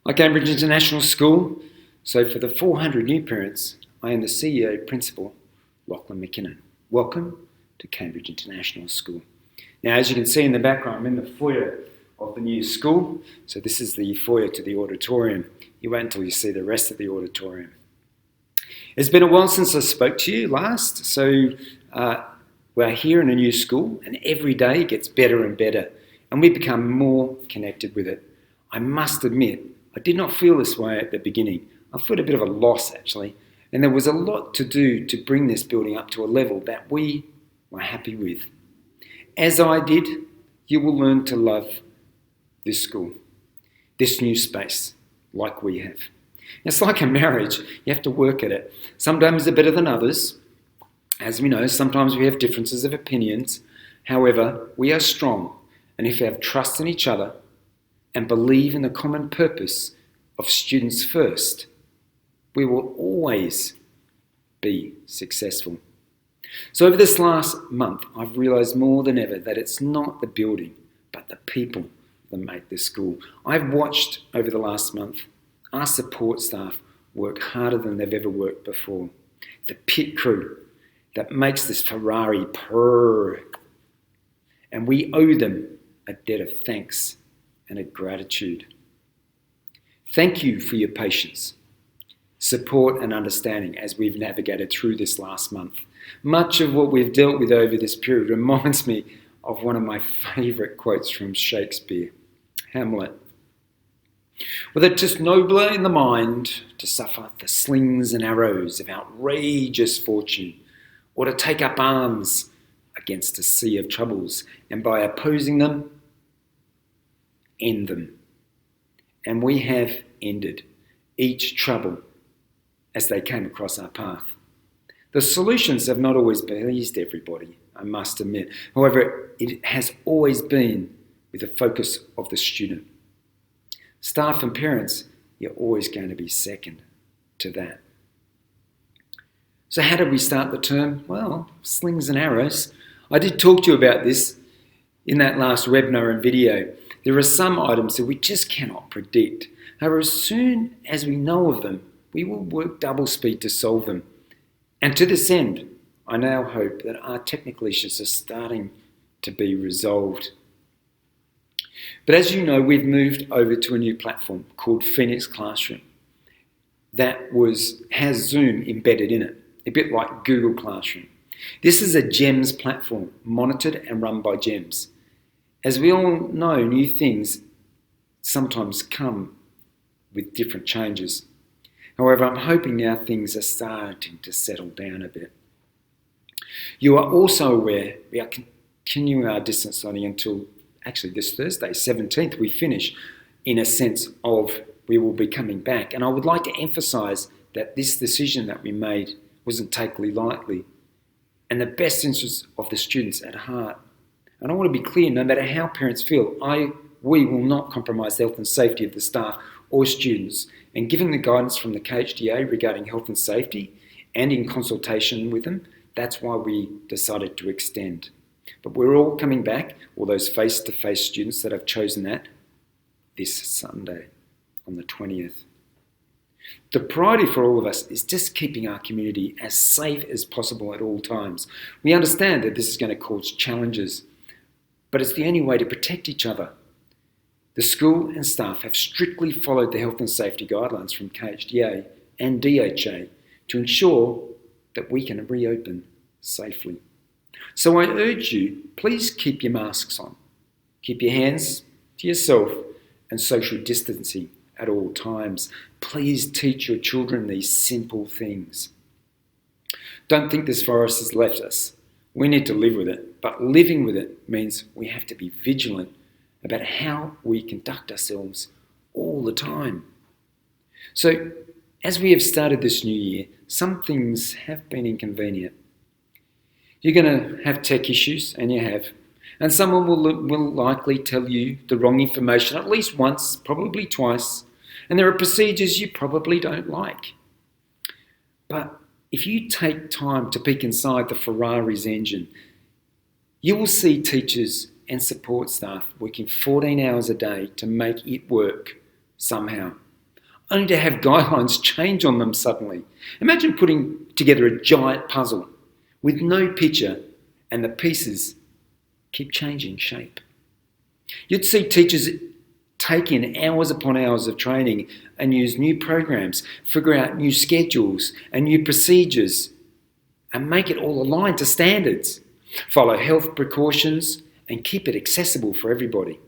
Like Cambridge International School, so for the 400 new parents, I am the CEO Principal, Lachlan MacKinnon. Welcome to Cambridge International School. Now, as you can see in the background, I'm in the foyer of the new school. So this is the foyer to the auditorium. You wait until you see the rest of the auditorium. It's been a while since I spoke to you last, so we're here in a new school, and every day gets better and better, and we become more connected with it. I must admit, I did not feel this way at the beginning. I felt a bit of a loss, actually, and there was a lot to do to bring this building up to a level that we were happy with. As I did, you will learn to love this school, this new space, like we have. It's like a marriage. You have to work at it. Sometimes they're better than others. As we know, sometimes we have differences of opinions. However, we are strong, and if we have trust in each other and believe in the common purpose of students first, we will always be successful. So over this last month, I've realised more than ever that it's not the building, but the people that make this school. I've watched over the last month our support staff work harder than they've ever worked before. The pit crew that makes this Ferrari purr. And we owe them a debt of thanks and a gratitude. Thank you for your patience, support and understanding as we've navigated through this last month. Much of what we've dealt with over this period reminds me of one of my favourite quotes from Shakespeare, Hamlet. Were it just nobler in the mind to suffer the slings and arrows of outrageous fortune, or to take up arms against a sea of troubles, and by opposing them, end them. And we have ended each trouble as they came across our path. The solutions have not always pleased everybody, I must admit. However, it has always been with the focus of the student. Staff and parents, you're always going to be second to that. So how did we start the term? Well, slings and arrows. I did talk to you about this in that last webinar and video. There are some items that we just cannot predict. However, as soon as we know of them, we will work double speed to solve them. And to this end, I now hope that our technical issues are starting to be resolved. But as you know, we've moved over to a new platform called Phoenix Classroom that has Zoom embedded in it, a bit like Google Classroom. This is a GEMS platform, monitored and run by GEMS. As we all know, new things sometimes come with different changes. However, I'm hoping now things are starting to settle down a bit. You are also aware we are continuing our distance learning until actually this Thursday, 17th, we finish, in a sense of we will be coming back. And I would like to emphasise that this decision that we made wasn't taken lightly, and the best interests of the students at heart. And I want to be clear, no matter how parents feel, we will not compromise the health and safety of the staff or students. And given the guidance from the KHDA regarding health and safety, and in consultation with them, that's why we decided to extend. But we're all coming back, all those face-to-face students that have chosen that, this Sunday on the 20th. The priority for all of us is just keeping our community as safe as possible at all times. We understand that this is going to cause challenges, but it's the only way to protect each other. The school and staff have strictly followed the health and safety guidelines from KHDA and DHA to ensure that we can reopen safely. So I urge you, please keep your masks on. Keep your hands to yourself and social distancing at all times. Please teach your children these simple things. Don't think this virus has left us. We need to live with it, but living with it means we have to be vigilant about how we conduct ourselves all the time. So, as we have started this new year, some things have been inconvenient. You're going to have tech issues, and you have. And someone will likely tell you the wrong information at least once, probably twice. And there are procedures you probably don't like. But if you take time to peek inside the Ferrari's engine, you will see teachers and support staff working 14 hours a day to make it work somehow. only to have guidelines change on them suddenly. Imagine putting together a giant puzzle with no picture and the pieces keep changing shape. You'd see teachers take in hours upon hours of training and use new programs, figure out new schedules and new procedures, and make it all aligned to standards, follow health precautions, and keep it accessible for everybody.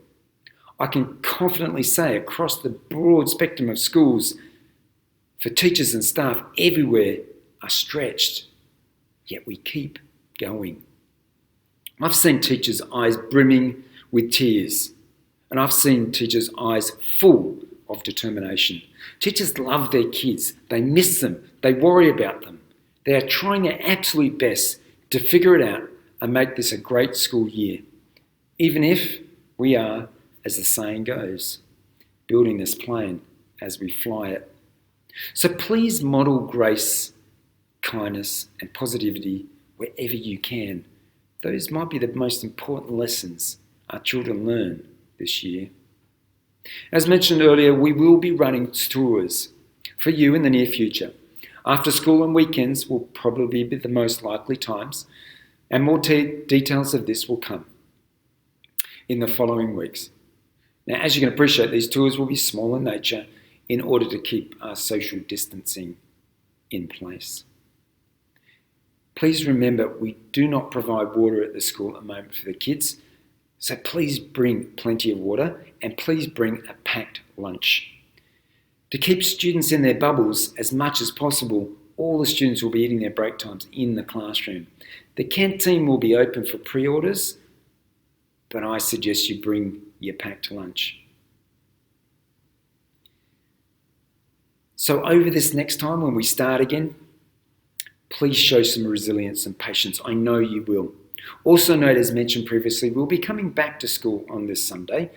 I can confidently say across the broad spectrum of schools, for teachers and staff everywhere are stretched, yet we keep going. I've seen teachers' eyes brimming with tears, and I've seen teachers' eyes full of determination. Teachers love their kids, they miss them, they worry about them. They are trying their absolute best to figure it out and make this a great school year, even if we are, as the saying goes, building this plane as we fly it. So please model grace, kindness and positivity wherever you can. Those might be the most important lessons our children learn this year. As mentioned earlier, we will be running tours for you in the near future. After school and weekends will probably be the most likely times, and more details of this will come in the following weeks. Now, as you can appreciate, these tours will be small in nature in order to keep our social distancing in place. Please remember, we do not provide water at the school at the moment for the kids, so please bring plenty of water and please bring a packed lunch. To keep students in their bubbles as much as possible, all the students will be eating their break times in the classroom. The canteen will be open for pre-orders, but I suggest you bring your packed lunch. So over this next time when we start again, please show some resilience and patience. I know you will. Also note, as mentioned previously, we'll be coming back to school on this Sunday,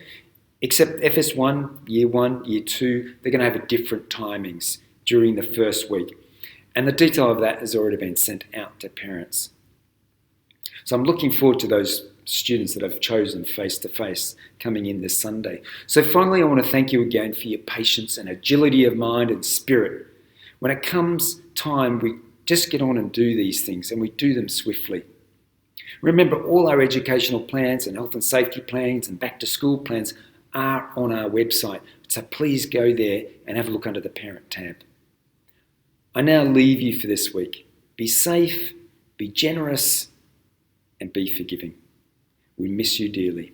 except FS1, Year 1, Year 2, they're going to have different timings during the first week. And the detail of that has already been sent out to parents. So I'm looking forward to those students that have chosen face-to-face coming in this Sunday. So finally, I want to thank you again for your patience and agility of mind and spirit. When it comes time, we just get on and do these things, and we do them swiftly. Remember, all our educational plans and health and safety plans and back-to-school plans are on our website, so please go there and have a look under the Parent tab. I now leave you for this week. Be safe, be generous, and be forgiving. We miss you dearly.